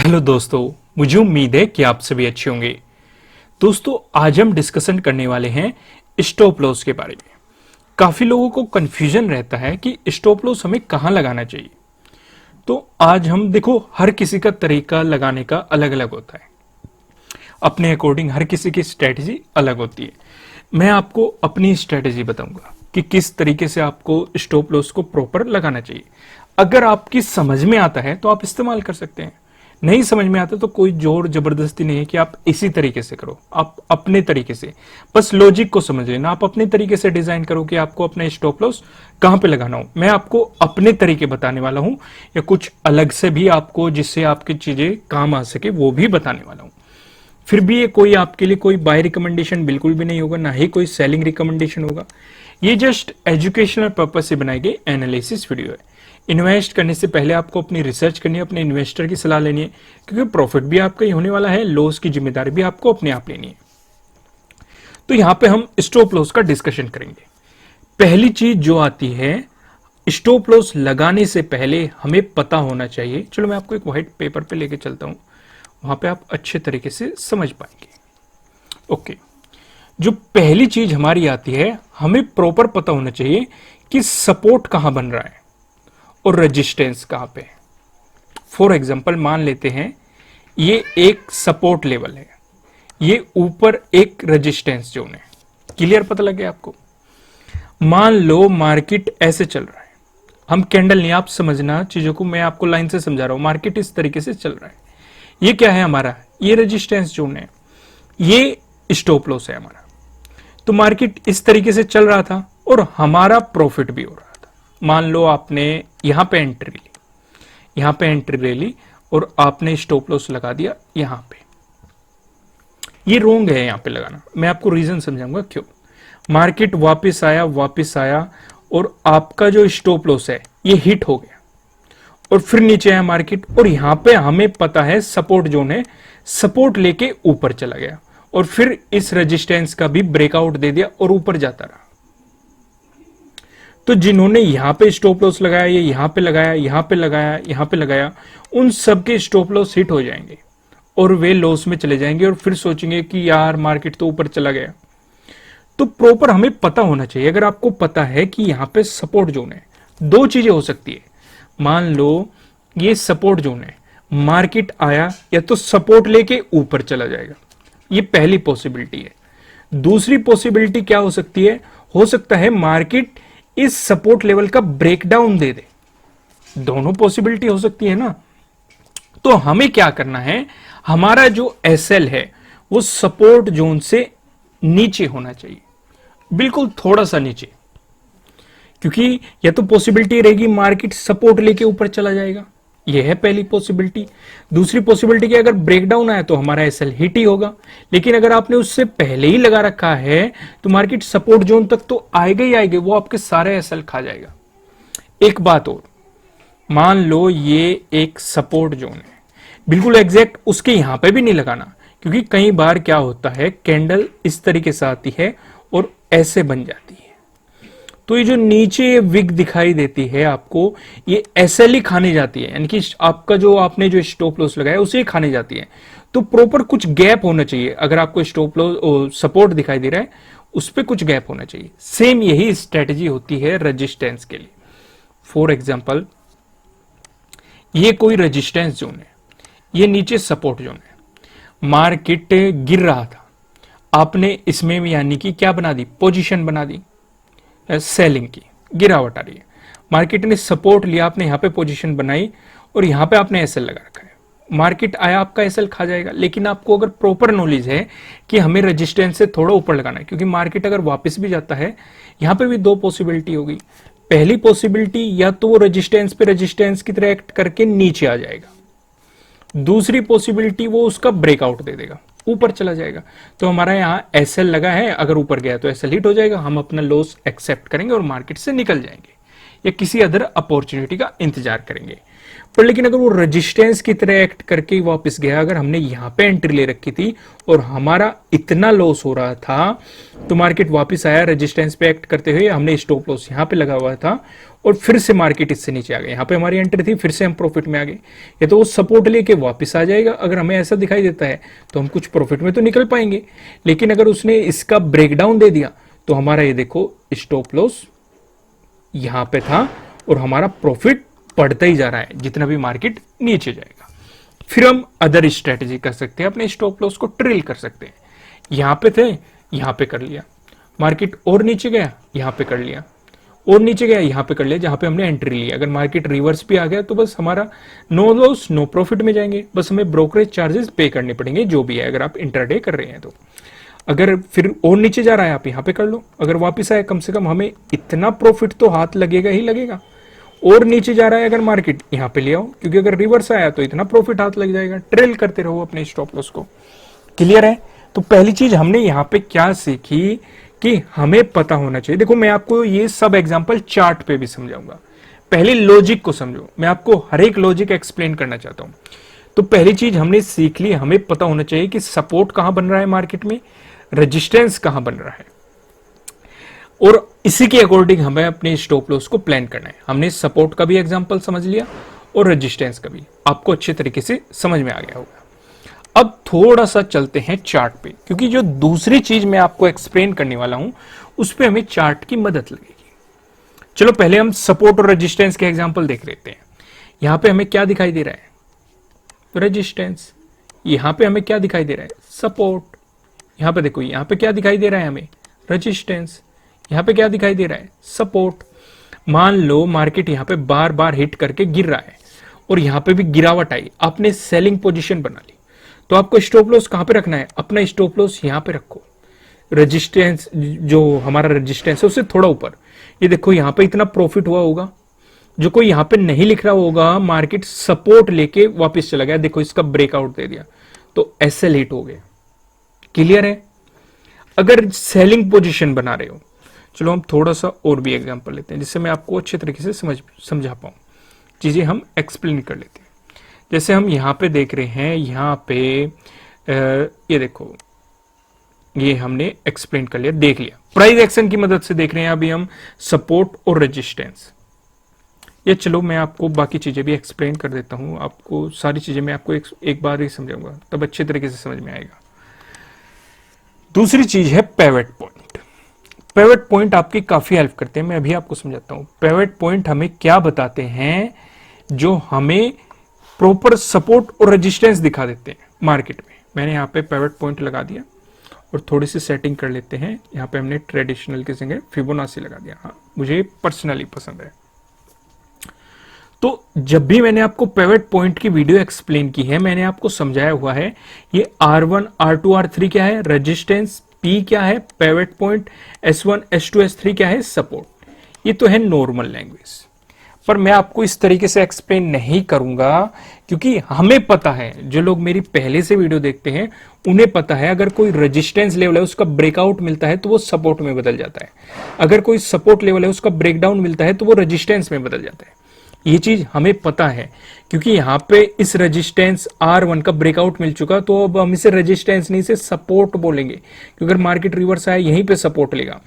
Hello दोस्तों, मुझे उम्मीद है कि आप सभी अच्छे होंगे। दोस्तों, आज हम डिस्कशन करने वाले हैं स्टॉप लॉस के बारे में। काफी लोगों को कंफ्यूजन रहता है कि स्टॉप लॉस हमें कहां लगाना चाहिए। तो आज हम देखो, हर किसी का तरीका लगाने का अलग अलग होता है। अपने अकॉर्डिंग हर किसी की स्ट्रेटेजी अलग होती है। मैं आपको अपनी स्ट्रेटेजी बताऊंगा कि किस तरीके से आपको स्टॉप लॉस को प्रॉपर लगाना चाहिए। अगर आपकी समझ में आता है तो आप इस्तेमाल कर सकते हैं, नहीं समझ में आता तो कोई जोर जबरदस्ती नहीं है कि आप इसी तरीके से करो। आप अपने तरीके से बस लॉजिक को समझ लेना, आप अपने तरीके से डिजाइन करो कि आपको अपने स्टॉप लॉस कहां पे लगाना हो। मैं आपको अपने तरीके बताने वाला हूं या कुछ अलग से भी आपको जिससे आपकी चीजें काम आ सके वो भी बताने वाला हूं। फिर भी ये कोई आपके लिए कोई बाय रिकमेंडेशन बिल्कुल भी नहीं होगा, ना ही कोई सेलिंग रिकमेंडेशन होगा। ये जस्ट एजुकेशनल पर्पज से बनाई गई एनालिसिस वीडियो है। इन्वेस्ट करने से पहले आपको अपनी रिसर्च करनी है, अपने इन्वेस्टर की सलाह लेनी है, क्योंकि प्रॉफिट भी आपका ही होने वाला है, लॉस की जिम्मेदारी भी आपको अपने आप लेनी है। तो यहां पे हम स्टॉप लॉस का डिस्कशन करेंगे। पहली चीज जो आती है, स्टॉप लॉस लगाने से पहले हमें पता होना चाहिए। चलो मैं आपको एक व्हाइट पेपर पे लेके चलता हूं, वहां पे आप अच्छे तरीके से समझ पाएंगे। ओके, जो पहली चीज हमारी आती है, हमें प्रॉपर पता होना चाहिए कि सपोर्ट कहां बन रहा है और रेजिस्टेंस कहां पे है। फॉर एग्जांपल मान लेते हैं ये एक सपोर्ट लेवल है, ये ऊपर एक रेजिस्टेंस जोन है। क्लियर पता लग गया आपको? मान लो मार्केट ऐसे चल रहा है, हम कैंडल नहीं, आप समझना चीजों को, मैं आपको लाइन से समझा रहा हूं। मार्केट इस तरीके से चल रहा है, ये क्या है हमारा, ये रेजिस्टेंस जोन है, ये स्टॉप लॉस है हमारा। तो मार्केट इस तरीके से चल रहा था और हमारा प्रॉफिट भी हो रहा था। मान लो आपने यहां पे एंट्री ली, यहां पे एंट्री ले ली और आपने स्टॉप लॉस लगा दिया यहां पे। ये रोंग है यहां पे लगाना, मैं आपको रीजन समझाऊंगा क्यों। मार्केट वापस आया और आपका जो स्टॉप लॉस है ये हिट हो गया और फिर नीचे आया मार्केट, और यहां पे हमें पता है सपोर्ट जोन है, सपोर्ट लेके ऊपर चला गया और फिर इस रेजिस्टेंस का भी ब्रेकआउट दे दिया और ऊपर जाता रहा। तो जिन्होंने यहां पे स्टॉप लॉस लगाया, ये यहां पे लगाया, यहां पे लगाया, यहां पे लगाया, उन सबके स्टॉप लॉस हिट हो जाएंगे और वे लॉस में चले जाएंगे और फिर सोचेंगे कि यार मार्केट तो ऊपर चला गया। तो प्रॉपर हमें पता होना चाहिए। अगर आपको पता है कि यहां पे सपोर्ट जोन है, दो चीजें हो सकती है। मान लो ये सपोर्ट जोन है, मार्केट आया या तो सपोर्ट लेके ऊपर चला जाएगा, ये पहली पॉसिबिलिटी है। दूसरी पॉसिबिलिटी क्या हो सकती है, हो सकता है मार्केट इस सपोर्ट लेवल का ब्रेकडाउन दे दे। दोनों पॉसिबिलिटी हो सकती है ना। तो हमें क्या करना है, हमारा जो एसएल है वो सपोर्ट जोन से नीचे होना चाहिए, बिल्कुल थोड़ा सा नीचे, क्योंकि या तो पॉसिबिलिटी रहेगी मार्केट सपोर्ट लेके ऊपर चला जाएगा, यह है पहली पॉसिबिलिटी। दूसरी पॉसिबिलिटी की अगर ब्रेकडाउन आया तो हमारा एसएल हिट ही होगा। लेकिन अगर आपने उससे पहले ही लगा रखा है तो मार्केट सपोर्ट जोन तक तो आएगा ही आएगा, वो आपके सारे एसएल खा जाएगा। एक बात और, मान लो ये एक सपोर्ट जोन है, बिल्कुल एग्जैक्ट उसके यहां पे भी नहीं लगाना, क्योंकि कई बार क्या होता है, कैंडल इस तरीके से आती है और ऐसे बन जाती है, तो ये जो नीचे विग दिखाई देती है आपको, ये एसएल ही खाने जाती है, यानी कि आपका जो आपने जो स्टॉप लॉस लगाया उसे ही खाने जाती है। तो प्रॉपर कुछ गैप होना चाहिए। अगर आपको स्टॉप लॉस सपोर्ट दिखाई दे रहा है, उस पर कुछ गैप होना चाहिए। सेम यही स्ट्रेटेजी होती है रेजिस्टेंस के लिए। फॉर एग्जाम्पल ये कोई रेजिस्टेंस जोन है, ये नीचे सपोर्ट जोन है, मार्केट गिर रहा था, आपने इसमें यानी कि क्या बना दी, पोजीशन बना दी सेलिंग की, गिरावट आ रही है, मार्केट ने सपोर्ट लिया, आपने यहां पे पोजीशन बनाई और यहां पे आपने एसएल लगा रखा है। मार्केट आया, आपका एसएल खा जाएगा। लेकिन आपको अगर प्रॉपर नॉलेज है कि हमें रेजिस्टेंस से थोड़ा ऊपर लगाना है, क्योंकि मार्केट अगर वापस भी जाता है, यहां पे भी दो पॉसिबिलिटी होगी। पहली पॉसिबिलिटी, या तो वो रेजिस्टेंस पे रेजिस्टेंस की तरह एक्ट करके नीचे आ जाएगा, दूसरी पॉसिबिलिटी वो उसका ब्रेकआउट दे देगा, ऊपर चला जाएगा। तो हमारा यहां एसएल लगा है, अगर ऊपर गया तो एसएल हिट हो जाएगा, हम अपना लॉस एक्सेप्ट करेंगे और मार्केट से निकल जाएंगे। या किसी अदर अपॉर्चुनिटी का इंतजार करेंगे। पर लेकिन अगर वो रेजिस्टेंस की तरह एक्ट करके वापस गया, अगर हमने यहां पे एंट्री ले रखी थी और हमारा इतना लॉस हो रहा था, तो मार्केट वापस आया रेजिस्टेंस पे एक्ट करते हुए, हमने स्टॉप लॉस यहां पे लगा हुआ था और फिर से मार्केट इससे नीचे आ गया, यहां पे हमारी एंट्री थी, फिर से हम प्रॉफिट में आ गए। ये तो वो सपोर्ट लेके वापस आ जाएगा। अगर हमें ऐसा दिखाई देता है तो हम कुछ प्रॉफिट में तो निकल पाएंगे, लेकिन अगर उसने इसका ब्रेकडाउन दे दिया तो हमारा ये देखो स्टॉप लॉस यहां पे था और हमारा प्रॉफिट बढ़ता ही जा रहा है जितना भी मार्केट नीचे जाएगा। फिर हम अदर स्ट्रेटेजी कर सकते हैं, अपने स्टॉप लॉस को ट्रिल कर सकते हैं। यहां पे थे, यहां पे कर लिया, मार्केट और नीचे गया, यहां पे कर लिया, और नीचे गया, यहां पे कर लिया, जहां पे हमने एंट्री ली। अगर मार्केट रिवर्स भी आ गया तो बस हमारा नो लॉस नो प्रॉफिट में जाएंगे, बस हमें ब्रोकरेज चार्जेस पे करने पड़ेंगे जो भी है, अगर आप इंट्राडे कर रहे हैं तो। अगर फिर और नीचे जा रहा है आप यहां पे कर लो, अगर वापस आए कम से कम हमें इतना प्रॉफिट तो हाथ लगेगा ही लगेगा। और नीचे जा रहा है अगर मार्केट, यहां पे ले आओ, क्योंकि अगर रिवर्स आया तो इतना प्रॉफिट हाथ लग जाएगा। ट्रेल करते रहो अपने स्टॉप लॉस को। क्लियर है? तो पहली चीज हमने यहां पे क्या सीखी कि हमें पता होना चाहिए। देखो मैं आपको ये सब एग्जांपल चार्ट पे भी समझाऊंगा, पहले लॉजिक को समझो, मैं आपको हर एक लॉजिक एक्सप्लेन करना चाहता हूं। तो पहली चीज हमने सीख ली, हमें पता होना चाहिए कि सपोर्ट कहां बन रहा है मार्केट में, रेजिस्टेंस कहां बन रहा है, और इसी के अकॉर्डिंग हमें अपने स्टॉप लॉस को प्लान करना है। हमने सपोर्ट का भी एग्जांपल समझ लिया और रेजिस्टेंस का भी, आपको अच्छे तरीके से समझ में आ गया होगा। अब थोड़ा सा चलते हैं चार्ट पे, क्योंकि जो दूसरी चीज मैं आपको एक्सप्लेन करने वाला हूं उस पे हमें चार्ट की मदद लगेगी। चलो पहले हम सपोर्ट और रेजिस्टेंस के एग्जांपल देख लेते हैं। यहां पे हमें क्या दिखाई दे रहा है, रेजिस्टेंस। यहां पे हमें क्या दिखाई दे रहा है, सपोर्ट। यहां पे देखो, यहां पे क्या दिखाई दे रहा है हमें, रेजिस्टेंस। यहां पे क्या दिखाई दे रहा है, सपोर्ट। मान लो मार्केट यहां पे बार बार हिट करके गिर रहा है और यहां पे भी गिरावट आई, आपने सेलिंग पोजीशन बना ली, तो आपको स्टॉप लॉस कहां पे रखना है, अपना स्टॉप लॉस यहां पे रखो। रेजिस्टेंस, जो हमारा रेजिस्टेंस है उससे थोड़ा ऊपर। ये देखो यहां पे इतना प्रॉफिट हुआ होगा, जो कोई यहां पे नहीं लिख रहा होगा, मार्केट सपोर्ट लेके वापस चला गया, देखो इसका ब्रेकआउट दे दिया तो एसएल हिट हो गया। क्लियर है? अगर सेलिंग पोजीशन बना रहे हो, चलो हम थोड़ा सा और भी एग्जांपल लेते हैं जिससे मैं आपको अच्छे तरीके से समझा पाऊं, चीजें हम एक्सप्लेन कर लेते हैं। जैसे हम यहां पे देख रहे हैं, यहां पे ये देखो, ये हमने एक्सप्लेन कर लिया, देख लिया, प्राइस एक्शन की मदद से देख रहे हैं अभी हम सपोर्ट और रेजिस्टेंस। ये चलो मैं आपको बाकी चीजें भी एक्सप्लेन कर देता हूं, आपको सारी चीजें मैं आपको एक बार ही समझाऊंगा, तब अच्छे तरीके से समझ में आएगा। दूसरी चीज है पेवेट पॉइंट। पेवेट पॉइंट आपकी काफी हेल्प करते हैं, मैं अभी आपको समझाता हूं। पेवेट पॉइंट हमें क्या बताते हैं, जो हमें प्रॉपर सपोर्ट और रेजिस्टेंस दिखा देते हैं मार्केट में। मैंने यहाँ पे पेवेट पॉइंट लगा दिया और थोड़ी सी सेटिंग कर लेते हैं। यहाँ पे हमने ट्रेडिशनल की जगह फिबोनाची लगा दिया, हाँ मुझे पर्सनली पसंद है। तो जब भी मैंने आपको पेवेट पॉइंट की वीडियो एक्सप्लेन की है, मैंने आपको समझाया हुआ है ये R1, R2, R3 क्या है, रेजिस्टेंस, P क्या है, पेवेट पॉइंट, S1, S2, S3 क्या है, सपोर्ट। ये तो है नॉर्मल लैंग्वेज, पर मैं आपको इस तरीके से एक्सप्लेन नहीं करूंगा, क्योंकि हमें पता है, जो लोग मेरी पहले से वीडियो देखते हैं उन्हें पता है, अगर कोई रेजिस्टेंस लेवल है उसका ब्रेकआउट मिलता है तो वो सपोर्ट में बदल जाता है, अगर कोई सपोर्ट लेवल है उसका ब्रेकडाउन मिलता है तो वो रेजिस्टेंस में बदल जाता है। ये चीज हमें पता है, क्योंकि यहां पे इस रेजिस्टेंस R1 का ब्रेकआउट मिल चुका, तो अब हम इसे रेजिस्टेंस नहीं से सपोर्ट बोलेंगे, क्योंकि अगर मार्केट रिवर्स आया यहीं पे सपोर्ट लेगा।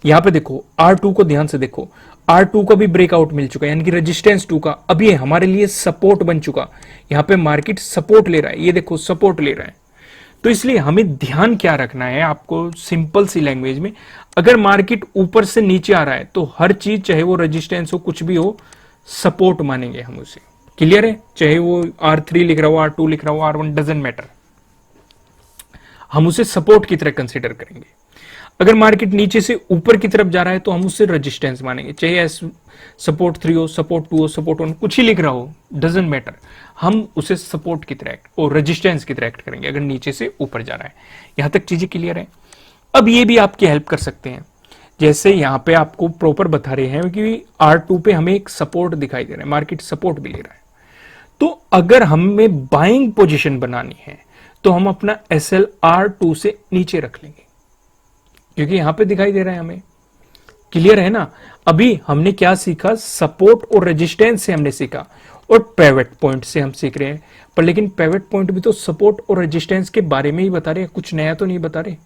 यहां पे देखो R2 को ध्यान से देखो, R2 का भी ब्रेकआउट मिल चुका है, यानी कि रेजिस्टेंस 2 का अब ये हमारे लिए सपोर्ट बन चुका। यहां पे मार्केट सपोर्ट ले रहा है, ये देखो सपोर्ट ले रहा है। तो इसलिए हमें ध्यान क्या रखना है, आपको सिंपल सी लैंग्वेज में, अगर मार्केट ऊपर से नीचे आ रहा है तो हर चीज, चाहे वो रेजिस्टेंस हो कुछ भी हो, सपोर्ट मानेंगे हम उसे। क्लियर है? चाहे वो R3 लिख रहा हो, R2 लिख रहा हो, R1, डजंट मैटर, हम उसे सपोर्ट की तरह कंसीडर करेंगे। अगर मार्केट नीचे से ऊपर की तरफ जा रहा है तो हम उसे रेजिस्टेंस मानेंगे, चाहे सपोर्ट 3 हो, सपोर्ट 2 हो, सपोर्ट 1, कुछ ही लिख रहा हो, डजंट मैटर, हम उसे सपोर्ट की तरह और रेजिस्टेंस की तरह एक्ट करेंगे अगर नीचे से ऊपर जा रहा है। यहां तक चीजें क्लियर है? अब ये भी आपकी हेल्प कर सकते हैं, जैसे यहां पे आपको प्रॉपर बता रहे हैं कि R2 पे हमें एक सपोर्ट दिखाई दे रहा है, मार्केट सपोर्ट भी ले रहा है, तो अगर हमें बाइंग पोजीशन बनानी है तो हम अपना SL R2 से नीचे रख लेंगे, क्योंकि यहां पे दिखाई दे रहा है हमें क्लियर है ना। अभी हमने क्या सीखा, सपोर्ट और रेजिस्टेंस से हमने सीखा और पिवट पॉइंट से हम सीख रहे हैं, पर लेकिन पिवट पॉइंट भी तो सपोर्ट और रेजिस्टेंस के बारे में ही बता रहे हैं, कुछ नया तो नहीं बता रहे।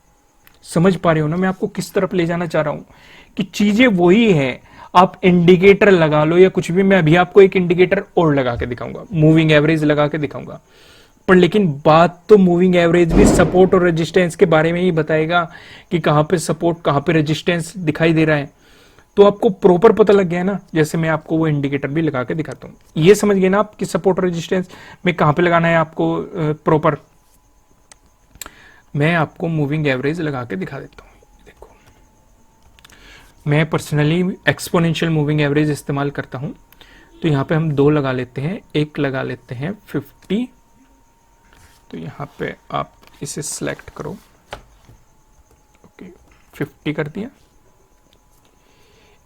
समझ पा रहे हो ना मैं आपको किस तरफ ले जाना चाह रहा हूं, कि चीजें वही है। आप इंडिकेटर लगा लो या कुछ भी, मैं अभी आपको एक इंडिकेटर और लगा के दिखाऊंगा, मूविंग एवरेज लगा के दिखाऊंगा, पर लेकिन बात तो मूविंग एवरेज भी सपोर्ट और रेजिस्टेंस के बारे में ही बताएगा कि कहां पे सपोर्ट कहां पे रेजिस्टेंस दिखाई दे रहा है। तो आपको प्रॉपर पता लग गया ना, जैसे मैं आपको वो इंडिकेटर भी लगा के दिखाता हूं, ये समझ गए ना आप कि सपोर्ट और रेजिस्टेंस में कहां पे लगाना है आपको प्रॉपर। मैं आपको मूविंग एवरेज लगा के दिखा देता हूं। देखो, मैं पर्सनली एक्सपोनेंशियल मूविंग एवरेज इस्तेमाल करता हूं, तो यहां पे हम 2 लगा लेते हैं, एक लगा लेते हैं 50। तो यहां पे आप इसे सिलेक्ट करो, ओके 50 कर दिया।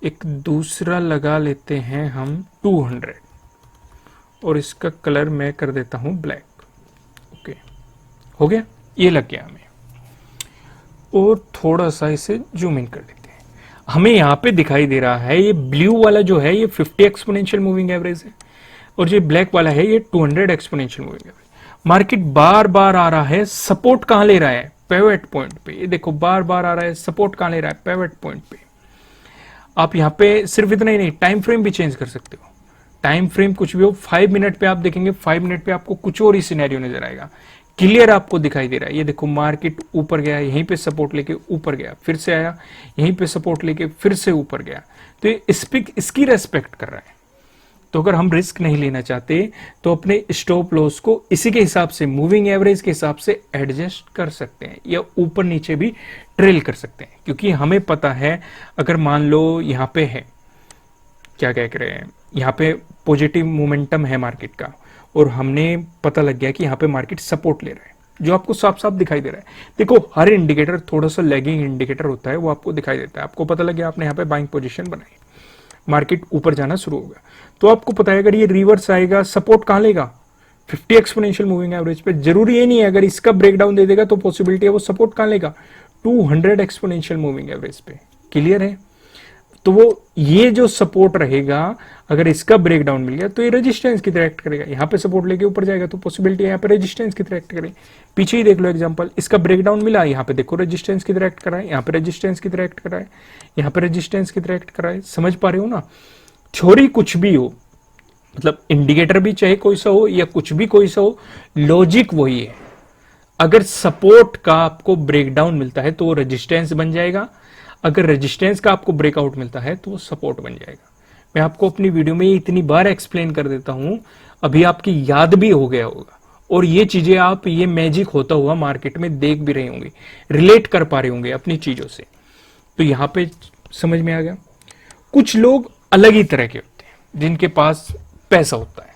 एक दूसरा लगा लेते हैं हम 200 और इसका कलर मैं कर देता हूं ब्लैक, ओके हो गया, ये लग गया हमें। और थोड़ा सा इसे जूम इन कर लेते हैं, हमें यहां पे दिखाई दे रहा है ये ब्लू वाला जो है ये 50 एक्सपोनेंशियल मूविंग एवरेज है, और जो ब्लैक वाला है ये 200 एक्सपोनेंशियल मूविंग एवरेज। मार्केट बार बार आ रहा है, सपोर्ट कहां ले रहा है, पिवट पॉइंट पे। ये देखो बार बार आ रहा है, सपोर्ट कहां ले रहा है, पिवट पॉइंट पे। आप यहां पे सिर्फ इतना ही नहीं, टाइम फ्रेम भी चेंज कर सकते हो। टाइम फ्रेम कुछ भी हो, 5 मिनट पे आप देखेंगे, 5 मिनट पे आपको कुछ और ही सिनेरियो नजर आएगा, क्लियर आपको दिखाई दे रहा है। ये देखो मार्केट ऊपर गया, यहीं पे सपोर्ट लेके ऊपर गया, फिर से आया, यहीं पे सपोर्ट लेके फिर से ऊपर गया, तो ये इसकी रेस्पेक्ट कर रहा है। तो अगर हम रिस्क नहीं लेना चाहते तो अपने स्टॉप लॉस को इसी के हिसाब से, मूविंग एवरेज के हिसाब से एडजस्ट कर सकते हैं, या ऊपर नीचे भी ट्रेल कर सकते हैं। क्योंकि हमें पता है, अगर मान लो यहां पे है, क्या कह रहे हैं, यहां पे पॉजिटिव मोमेंटम है मार्केट का, और हमने पता लग गया कि यहां पे मार्केट सपोर्ट ले रहा है, जो आपको साफ साफ दिखाई दे रहा है। देखो हर इंडिकेटर थोड़ा सा लैगिंग इंडिकेटर होता है, वो आपको दिखाई देता है। आपको पता लग गया, आपने यहाँ पे बाइंग पोजीशन बनाई, मार्केट ऊपर जाना शुरू होगा, तो आपको पता है अगर ये रिवर्स आएगा, सपोर्ट कहां लेगा, 50 एक्सपोनेंशियल मूविंग एवरेज पे। जरूरी ये नहीं है, अगर इसका ब्रेकडाउन दे देगा तो पॉसिबिलिटी है वो सपोर्ट कहां लेगा, 200 एक्सपोनेंशियल मूविंग एवरेज पे। क्लियर है। तो वो ये जो सपोर्ट रहेगा, अगर इसका ब्रेकडाउन मिल गया तो ये रेजिस्टेंस की तरह एक्ट करेगा। यहां पे सपोर्ट लेके ऊपर जाएगा तो पॉसिबिलिटी है यहाँ पे रेजिस्टेंस की तरह एक्ट करे। पीछे ही देख लो एग्जांपल, इसका ब्रेकडाउन मिला, यहाँ पे देखो रेजिस्टेंस की तरह एक्ट करा है, यहाँ पे रेजिस्टेंस की तरह एक्ट करा है, यहाँ पे रेजिस्टेंस की तरह एक्ट करा है। समझ पा रहे हो ना। थ्योरी कुछ भी हो, मतलब इंडिकेटर भी चाहे कोई सा हो या कुछ भी कोई सा हो, लॉजिक वही है। अगर सपोर्ट का आपको ब्रेकडाउन मिलता है तो वो रेजिस्टेंस बन जाएगा, अगर रेजिस्टेंस का आपको ब्रेकआउट मिलता है तो वो सपोर्ट बन जाएगा। मैं आपको अपनी वीडियो में इतनी बार एक्सप्लेन कर देता हूं, अभी आपकी याद भी हो गया होगा, और ये चीजें आप ये मैजिक होता हुआ मार्केट में देख भी रहे होंगे, रिलेट कर पा रहे होंगे अपनी चीजों से। तो यहां पे समझ में आ गया। कुछ लोग अलग ही तरह के होते हैं, जिनके पास पैसा होता है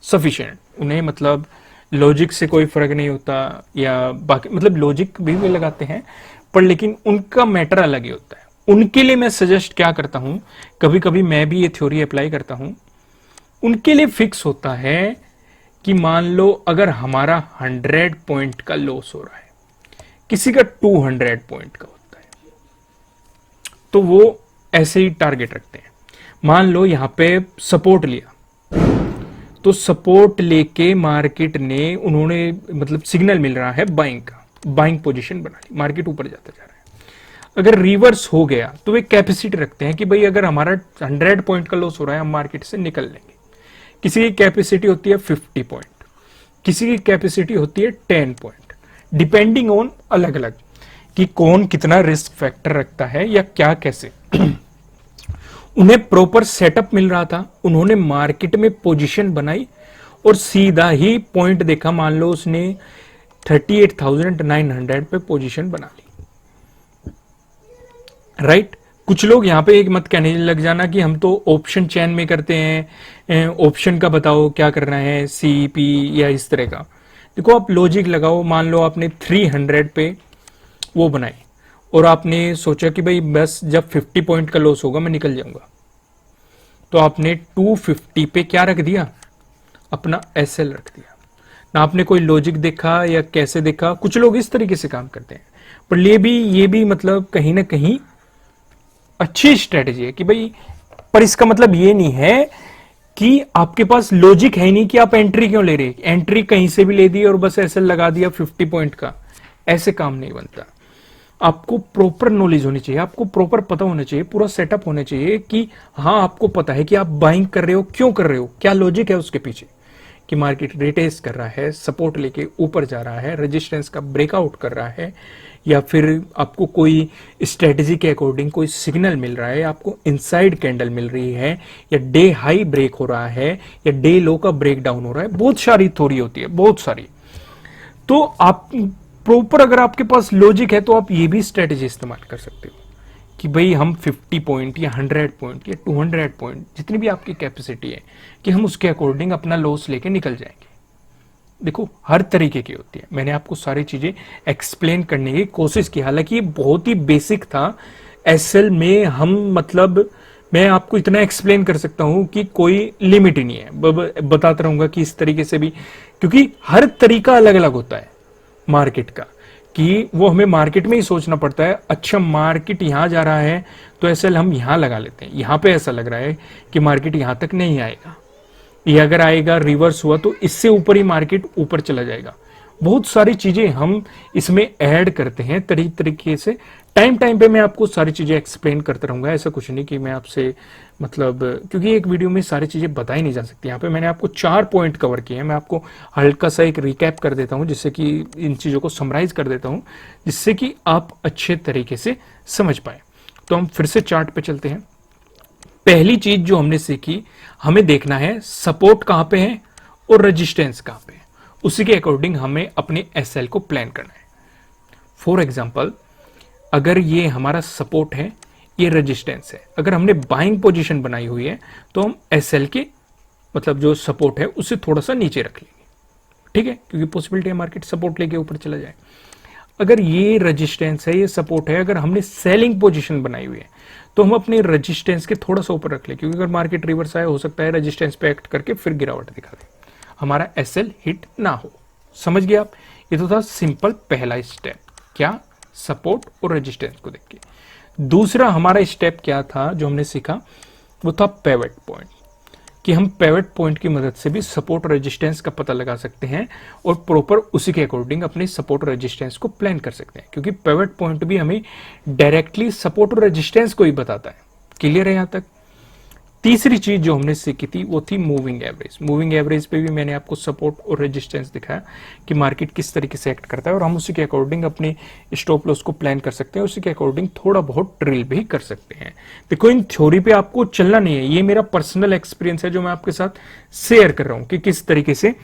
सफिशिएंट, उन्हें मतलब लॉजिक से कोई फर्क नहीं होता, या बाकी मतलब लॉजिक भी वे लगाते हैं, पर लेकिन उनका मैटर अलग ही होता है। उनके लिए मैं सजेस्ट क्या करता हूं, कभी कभी मैं भी ये थ्योरी अप्लाई करता हूं। उनके लिए फिक्स होता है कि मान लो अगर हमारा 100 पॉइंट का लॉस हो रहा है, किसी का 200 पॉइंट का होता है, तो वो ऐसे ही टारगेट रखते हैं। मान लो यहां पे सपोर्ट लिया, तो सपोर्ट लेके मार्केट ने, उन्होंने मतलब सिग्नल मिल रहा है बाइंग का, बाइंग पोजीशन बना ली, मार्केट ऊपर जाता जा रहा है। अगर रिवर्स हो गया तो वे कैपेसिटी रखते हैं कि भाई अगर हमारा 100 पॉइंट का लॉस हो रहा है, हम मार्केट से निकल लेंगे। किसी की कैपेसिटी होती है 50 पॉइंट, किसी की कैपेसिटी होती है 10 पॉइंट, डिपेंडिंग ऑन अलग अलग कि कौन कितना रिस्क फैक्टर रखता है या क्या कैसे। उन्हें प्रॉपर सेटअप मिल रहा था, उन्होंने मार्केट में पोजीशन बनाई और सीधा ही पॉइंट देखा, मान लो उसने 38,900 पे पोजीशन बना ली, राइट। कुछ लोग यहां पे एक मत कहने लग जाना कि हम तो ऑप्शन चेन में करते हैं, ऑप्शन का बताओ क्या करना है, सीपी या इस तरह का। देखो आप लॉजिक लगाओ, मान लो आपने 300 पे वो बनाई और आपने सोचा कि भाई बस जब 50 पॉइंट का लॉस होगा मैं निकल जाऊंगा, तो आपने 250 पे क्या रख दिया, अपना एसएल रख दिया। ना आपने कोई लॉजिक देखा या कैसे देखा, कुछ लोग इस तरीके से काम करते हैं, पर ये भी मतलब कहीं ना कहीं अच्छी स्ट्रेटेजी है कि भाई, पर इसका मतलब ये नहीं है कि आपके पास लॉजिक है नहीं कि आप एंट्री क्यों ले रहे, एंट्री कहीं से भी ले दी और बस ऐसे लगा दिया 50 पॉइंट का, ऐसे काम नहीं बनता। आपको प्रॉपर नॉलेज होनी चाहिए, आपको प्रॉपर पता होना चाहिए, पूरा सेटअप होना चाहिए कि हाँ, आपको पता है कि आप बाइंग कर रहे हो, क्यों कर रहे हो, क्या लॉजिक है उसके पीछे, कि मार्केट रिटेस्ट कर रहा है, सपोर्ट लेके ऊपर जा रहा है, रेजिस्टेंस का ब्रेकआउट कर रहा है, या फिर आपको कोई स्ट्रेटेजी के अकॉर्डिंग कोई सिग्नल मिल रहा है, आपको इनसाइड कैंडल मिल रही है, या डे हाई ब्रेक हो रहा है, या डे लो का ब्रेक डाउन हो रहा है, बहुत सारी थ्योरी होती है, बहुत सारी। तो आप प्रॉपर, अगर आपके पास लॉजिक है तो आप ये भी स्ट्रेटेजी इस्तेमाल कर सकते हो कि भाई हम 50 पॉइंट या 100 पॉइंट या 200 पॉइंट, जितनी भी आपकी कैपेसिटी है, कि हम उसके अकॉर्डिंग अपना लॉस लेके निकल जाएंगे। देखो, हर तरीके की होती है, मैंने आपको सारी चीजें एक्सप्लेन करने की कोशिश की, हालांकि ये बहुत ही बेसिक था। एसएल में हम मतलब मैं आपको इतना एक्सप्लेन कर सकता हूं कि कोई लिमिट ही नहीं है, बताता रहूंगा कि इस तरीके से भी, क्योंकि हर तरीका अलग अलग होता है मार्केट का, कि वो हमें मार्केट में ही सोचना पड़ता है। अच्छा, मार्केट यहां जा रहा है तो एसएल हम यहां लगा लेते हैं, यहां पे ऐसा लग रहा है कि मार्केट यहां तक नहीं आएगा, ये अगर आएगा रिवर्स हुआ तो इससे ऊपर ही मार्केट ऊपर चला जाएगा। बहुत सारी चीजें हम इसमें ऐड करते हैं तरीके से। टाइम टाइम पे मैं आपको सारी चीजें एक्सप्लेन करता रहूंगा, ऐसा कुछ नहीं कि मैं आपसे मतलब, क्योंकि एक वीडियो में सारी चीजें बताई नहीं जा सकती। यहाँ पे मैंने आपको 4 पॉइंट कवर किए हैं, मैं आपको हल्का सा एक रिकैप कर देता हूं, जिससे कि इन चीजों को समराइज कर देता हूं, जिससे कि आप अच्छे तरीके से समझ पाए। तो हम फिर से चार्ट पे चलते हैं। पहली चीज जो हमने सीखी, हमें देखना है सपोर्ट कहां पे है और रेजिस्टेंस कहां पे है, उसी के अकॉर्डिंग हमें अपने एसएल को प्लान करना है। फॉर एग्जांपल, अगर ये हमारा सपोर्ट है, ये रेजिस्टेंस है, अगर हमने बाइंग पोजीशन बनाई हुई है तो हम एसएल के मतलब जो सपोर्ट है उससे थोड़ा सा नीचे रख लेंगे, ठीक है, क्योंकि पॉसिबिलिटी है मार्केट सपोर्ट लेके ऊपर चला जाए। अगर ये रेजिस्टेंस है, ये सपोर्ट है, अगर हमने सेलिंग पोजीशन बनाई हुई है तो हम अपने रेजिस्टेंस के थोड़ा सा ऊपर रख ले, क्योंकि अगर मार्केट रिवर्स आए, हो सकता है रेजिस्टेंस पे एक्ट करके फिर गिरावट दिखा दे, हमारा एसएल हिट ना हो। समझ गए आप? ये तो था सिंपल पहला स्टेप, क्या, सपोर्ट और रेजिस्टेंस को देख के। दूसरा हमारा स्टेप क्या था जो हमने सीखा, वो था पिवट पॉइंट, कि हम पिवट पॉइंट की मदद से भी सपोर्ट और रेजिस्टेंस का पता लगा सकते हैं और प्रॉपर उसी के अकॉर्डिंग अपने सपोर्ट और रेजिस्टेंस को प्लान कर सकते हैं, क्योंकि पिवट पॉइंट भी हमें डायरेक्टली सपोर्ट और रेजिस्टेंस को ही बताता है। क्लियर है यहां तक? तीसरी चीज जो हमने सीखी थी वो थी मूविंग एवरेज। मूविंग एवरेज पे भी मैंने आपको सपोर्ट और रेजिस्टेंस दिखाया कि मार्केट किस तरीके से एक्ट करता है, और हम उसी के अकॉर्डिंग अपने स्टॉप लॉस को प्लान कर सकते हैं, उसी के अकॉर्डिंग थोड़ा बहुत ड्रिल भी कर सकते हैं। देखो, इन थ्योरी पे आपको चलना नहीं है, ये मेरा पर्सनल एक्सपीरियंस है जो मैं आपके साथ शेयर कर रहा हूं कि किस तरीके से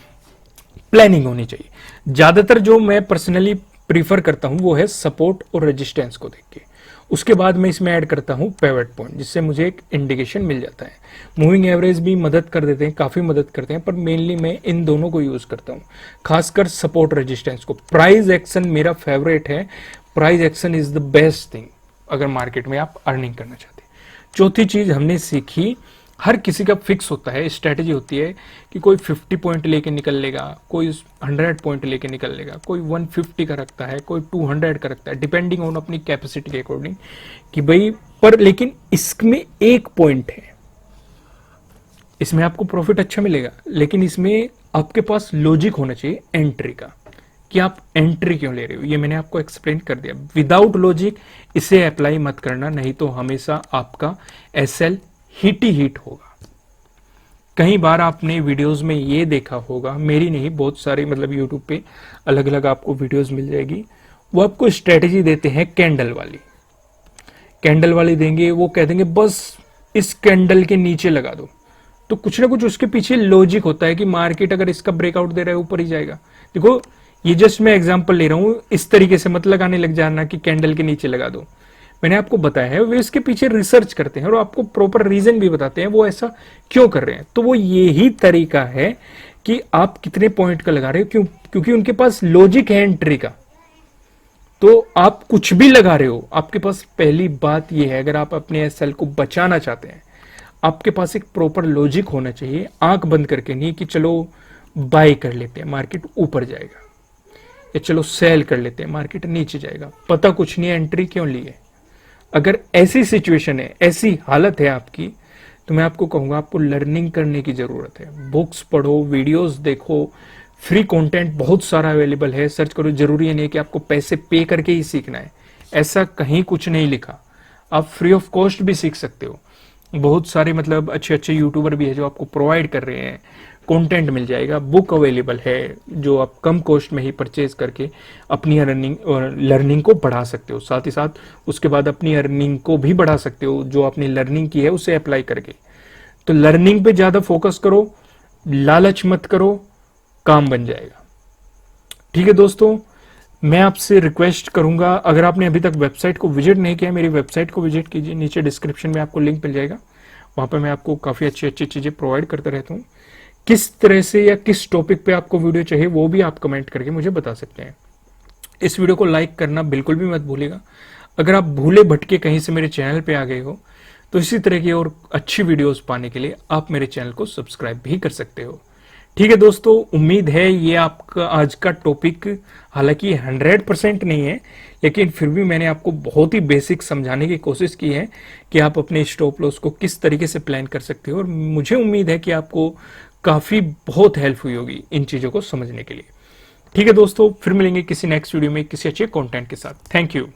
प्लानिंग होनी चाहिए। ज्यादातर जो मैं पर्सनली प्रीफर करता हूं वो है सपोर्ट और रेजिस्टेंस को देख के, उसके बाद मैं इसमें ऐड करता हूं पिवट पॉइंट, जिससे मुझे एक इंडिकेशन मिल जाता है। मूविंग एवरेज भी मदद कर देते हैं, काफी मदद करते हैं, पर मेनली मैं इन दोनों को यूज करता हूं, खासकर सपोर्ट रेजिस्टेंस को। प्राइस एक्शन मेरा फेवरेट है, price action is the best thing अगर मार्केट में आप अर्निंग करना चाहते हैं। चौथी चीज हमने सीखी, हर किसी का फिक्स होता है, स्ट्रेटेजी होती है कि कोई 50 पॉइंट लेके निकल लेगा, कोई 100 पॉइंट लेके निकल लेगा, कोई 150 का रखता है, कोई 200 का रखता है, डिपेंडिंग ऑन अपनी कैपेसिटी के अकॉर्डिंग कि भाई, पर लेकिन इसमें एक पॉइंट है, इसमें आपको प्रॉफिट अच्छा मिलेगा, लेकिन इसमें आपके पास लॉजिक होना चाहिए एंट्री का, कि आप एंट्री क्यों ले रहे हो। ये मैंने आपको एक्सप्लेन कर दिया। विदाउट लॉजिक इसे अप्लाई मत करना, नहीं तो हमेशा आपका एसएल हिट ही हिट होगा। कई बार आपने वीडियोस में ये देखा होगा, मेरी नहीं, बहुत सारे मतलब यूट्यूब पे अलग अलग आपको वीडियोस मिल जाएगी, वो आपको स्ट्रेटेजी देते हैं कैंडल वाली देंगे, वो कह देंगे बस इस कैंडल के नीचे लगा दो, तो कुछ ना कुछ उसके पीछे लॉजिक होता है कि मार्केट अगर इसका ब्रेकआउट दे रहा है ऊपर ही जाएगा। देखो, ये जस्ट मैं एग्जांपल ले रहा हूं, इस तरीके से मत लगाने लग जाना कि कैंडल के नीचे लगा दो। मैंने आपको बताया है, वे इसके पीछे रिसर्च करते हैं और आपको प्रॉपर रीजन भी बताते हैं वो ऐसा क्यों कर रहे हैं। तो वो यही तरीका है कि आप कितने पॉइंट का लगा रहे हो, क्योंकि उनके पास लॉजिक है एंट्री का। तो आप कुछ भी लगा रहे हो, आपके पास पहली बात यह है, अगर आप अपने एसएल को बचाना चाहते हैं, आपके पास एक प्रॉपर लॉजिक होना चाहिए। आंख बंद करके नहीं कि चलो बाय कर लेते हैं मार्केट ऊपर जाएगा, या चलो सेल कर लेते हैं मार्केट नीचे जाएगा, पता कुछ नहीं है एंट्री क्यों ली है। अगर ऐसी सिचुएशन है, ऐसी हालत है आपकी, तो मैं आपको कहूंगा आपको लर्निंग करने की जरूरत है। बुक्स पढ़ो, वीडियोस देखो, फ्री कंटेंट बहुत सारा अवेलेबल है, सर्च करो। जरूरी नहीं है कि आपको पैसे पे करके ही सीखना है, ऐसा कहीं कुछ नहीं लिखा। आप फ्री ऑफ कॉस्ट भी सीख सकते हो। बहुत सारे मतलब अच्छे अच्छे यूट्यूबर भी है जो आपको प्रोवाइड कर रहे हैं, कंटेंट मिल जाएगा। बुक अवेलेबल है जो आप कम कॉस्ट में ही परचेज करके अपनी लर्निंग को बढ़ा सकते हो। साथ ही साथ उसके बाद अपनी अर्निंग को भी बढ़ा सकते हो, जो आपने लर्निंग की है उसे अप्लाई करके। तो लर्निंग पे ज्यादा फोकस करो, लालच मत करो, काम बन जाएगा। ठीक है दोस्तों, मैं आपसे रिक्वेस्ट करूंगा, अगर आपने अभी तक वेबसाइट को विजिट नहीं किया, मेरी वेबसाइट को विजिट कीजिए। नीचे डिस्क्रिप्शन में आपको लिंक मिल जाएगा, वहां पर मैं आपको काफी अच्छी अच्छी चीजें प्रोवाइड करता रहता हूँ। किस तरह से या किस टॉपिक पे आपको वीडियो चाहिए वो भी आप कमेंट करके मुझे बता सकते हैं। इस वीडियो को लाइक करना बिल्कुल भी मत भूलिएगा। अगर आप भूले भटके कहीं से मेरे चैनल पे आ गए हो, तो इसी तरह की और अच्छी वीडियोस पाने के लिए आप मेरे चैनल को सब्सक्राइब भी कर सकते हो। ठीक है दोस्तों, उम्मीद है ये आपका आज का टॉपिक हालांकि 100% नहीं है, लेकिन फिर भी मैंने आपको बहुत ही बेसिक समझाने की कोशिश की है कि आप अपने स्टॉप लॉस को किस तरीके से प्लान कर सकते हो। और मुझे उम्मीद है कि आपको काफी बहुत हेल्प हुई होगी इन चीजों को समझने के लिए। ठीक है दोस्तों, फिर मिलेंगे किसी नेक्स्ट वीडियो में किसी अच्छे कंटेंट के साथ। Thank you.